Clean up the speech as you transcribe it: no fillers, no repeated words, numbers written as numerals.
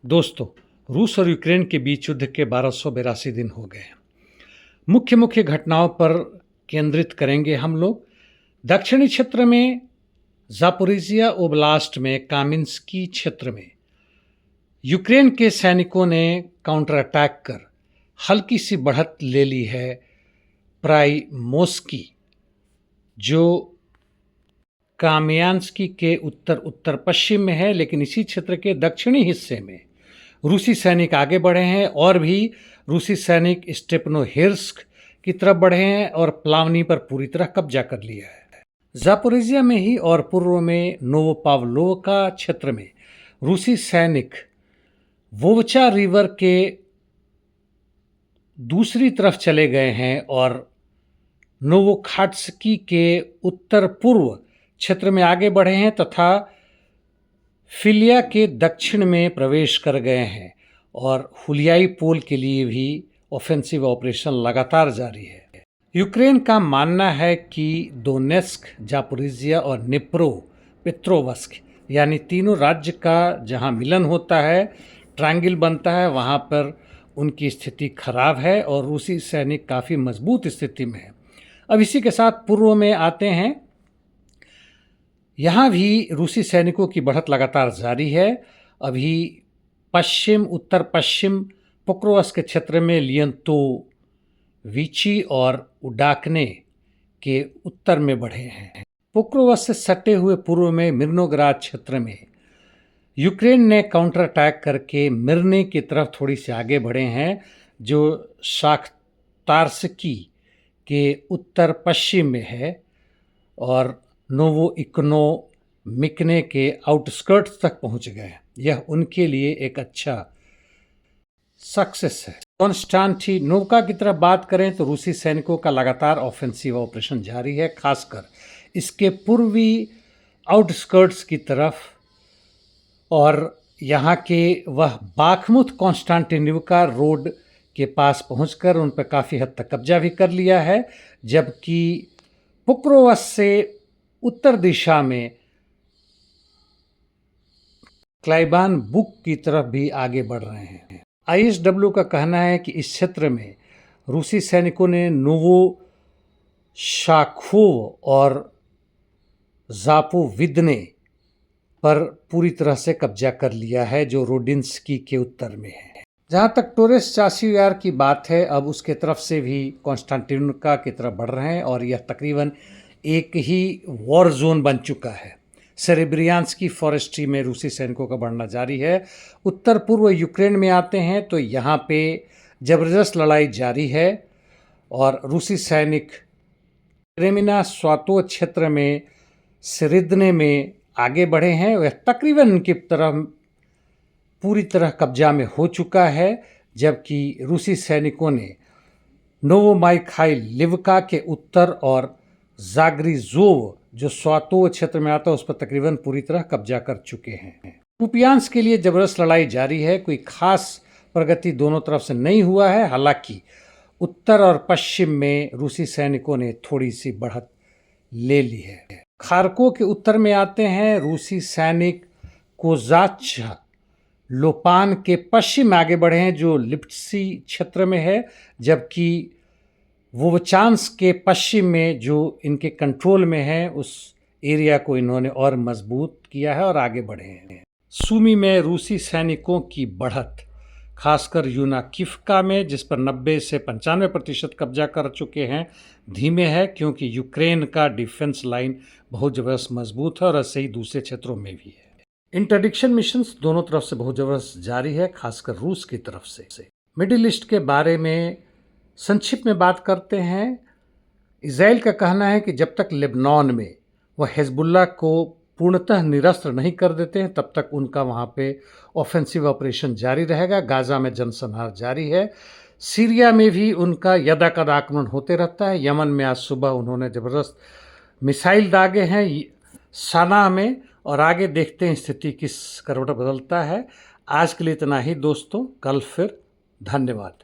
दोस्तों, रूस और यूक्रेन के बीच युद्ध के 1282 दिन हो गए हैं। मुख्य मुख्य घटनाओं पर केंद्रित करेंगे हम लोग। दक्षिणी क्षेत्र में जापोरिजिया ओब्लास्ट में कामिंस्की क्षेत्र में यूक्रेन के सैनिकों ने काउंटर अटैक कर हल्की सी बढ़त ले ली है प्राइमोस्की, जो कामियान्स्की के उत्तर उत्तर पश्चिम में है। लेकिन इसी क्षेत्र के दक्षिणी हिस्से में रूसी सैनिक आगे बढ़े हैं और भी रूसी सैनिक स्टेपनोहिर्स्क की तरफ बढ़े हैं और प्लावनी पर पूरी तरह कब्जा कर लिया है। जापोरिजिया में ही और पूर्व में नोवोपाव्लोवका क्षेत्र में रूसी सैनिक वोवचा रिवर के दूसरी तरफ चले गए हैं और नोवोखाट्स्की के उत्तर पूर्व क्षेत्र में आगे बढ़े हैं तथा फिलिया के दक्षिण में प्रवेश कर गए हैं और हुलियाई पोल के लिए भी ऑफेंसिव ऑपरेशन लगातार जारी है। यूक्रेन का मानना है कि दोनेस्क, जापोरिजिया और निप्रो पेट्रोवस्क यानी तीनों राज्य का जहां मिलन होता है, ट्रायंगल बनता है, वहां पर उनकी स्थिति खराब है और रूसी सैनिक काफ़ी मजबूत स्थिति में है। अब इसी के साथ पूर्व में आते हैं। यहाँ भी रूसी सैनिकों की बढ़त लगातार जारी है। अभी पश्चिम उत्तर पश्चिम पोक्रोवस्क के क्षेत्र में लियंतोविची और उडाकने के उत्तर में बढ़े हैं। पोक्रोवस्क से सटे हुए पूर्व में मिर्नोग्राद क्षेत्र में यूक्रेन ने काउंटर अटैक करके मिर्ने की तरफ थोड़ी सी आगे बढ़े हैं, जो शाख्तार्स्की के उत्तर पश्चिम में है और नोवो इकोनोमिकने के आउटस्कर्ट्स तक पहुंच गए। यह उनके लिए एक अच्छा सक्सेस है। कॉन्स्टांटिनोवका की तरफ बात करें तो रूसी सैनिकों का लगातार ऑफेंसिव ऑपरेशन जारी है, खासकर इसके पूर्वी आउटस्कर्ट्स की तरफ, और यहाँ के वह बाखमुत कॉन्स्टांटिनोवका रोड के पास पहुंचकर उन पर काफ़ी हद तक कब्जा भी कर लिया है, जबकि पोक्रोवस्क से उत्तर दिशा में क्लाइबान बुक की तरफ भी आगे बढ़ रहे हैं। आईएसडब्ल्यू का कहना है कि इस क्षेत्र में रूसी सैनिकों ने नोवो शाखोव और जापोविदने पर पूरी तरह से कब्जा कर लिया है, जो रोडिन्स्की के उत्तर में है। जहाँ तक टोरेस चासियार की बात है, अब उसके तरफ से भी कॉन्स्टांटिनोवका की तरफ बढ़ रहे हैं और यह तकरीबन एक ही वॉर जोन बन चुका है। सेरेब्रियान्स्की फॉरेस्ट्री में रूसी सैनिकों का बढ़ना जारी है। उत्तर पूर्व यूक्रेन में आते हैं तो यहाँ पे ज़बरदस्त लड़ाई जारी है और रूसी सैनिक क्रेमिना स्वातो क्षेत्र में सिरिदने में आगे बढ़े हैं। वह तकरीबन उनकी तरफ पूरी तरह कब्जा में हो चुका है, जबकि रूसी सैनिकों ने नोवोमाइखाइलिवका के उत्तर और जाग्रिजोव, जो स्वातो क्षेत्र में आता है, उस पर तकरीबन पूरी तरह कब्जा कर चुके हैं। कुपियांस्क के लिए जबरदस्त लड़ाई जारी है। कोई खास प्रगति दोनों तरफ से नहीं हुआ है। हालांकि उत्तर और पश्चिम में रूसी सैनिकों ने थोड़ी सी बढ़त ले ली है। खार्को के उत्तर में आते हैं। रूसी सैनिक कोजाचा लोपान के पश्चिम में आगे बढ़े हैं, जो लिप्सी क्षेत्र में है, जबकि वोवचांस्क के पश्चिम में, जो इनके कंट्रोल में है, उस एरिया को इन्होंने और मजबूत किया है और आगे बढ़े हैं। सूमी में रूसी सैनिकों की बढ़त खासकर यूनाकिफ्का में, जिस पर 90 से 95% कब्जा कर चुके हैं, धीमे है, क्योंकि यूक्रेन का डिफेंस लाइन बहुत ज़बरदस्त मजबूत है और ऐसे ही दूसरे क्षेत्रों में भी है। इंटरडिक्शन मिशंस दोनों तरफ से बहुत ज़बरदस्त जारी है, खासकर रूस की तरफ से। मिडिल ईस्ट के बारे में संक्षिप्त में बात करते हैं। इजराइल का कहना है कि जब तक लेबनान में वह हिजबुल्लाह को पूर्णतः निरस्त नहीं कर देते हैं, तब तक उनका वहाँ पे ऑफेंसिव ऑपरेशन जारी रहेगा। गाज़ा में जनसंहार जारी है। सीरिया में भी उनका यदाकद आक्रमण होते रहता है। यमन में आज सुबह उन्होंने ज़बरदस्त मिसाइल दागे हैं सना में, और आगे देखते हैं स्थिति किस करवट बदलता है। आज के लिए इतना ही दोस्तों, कल फिर। धन्यवाद।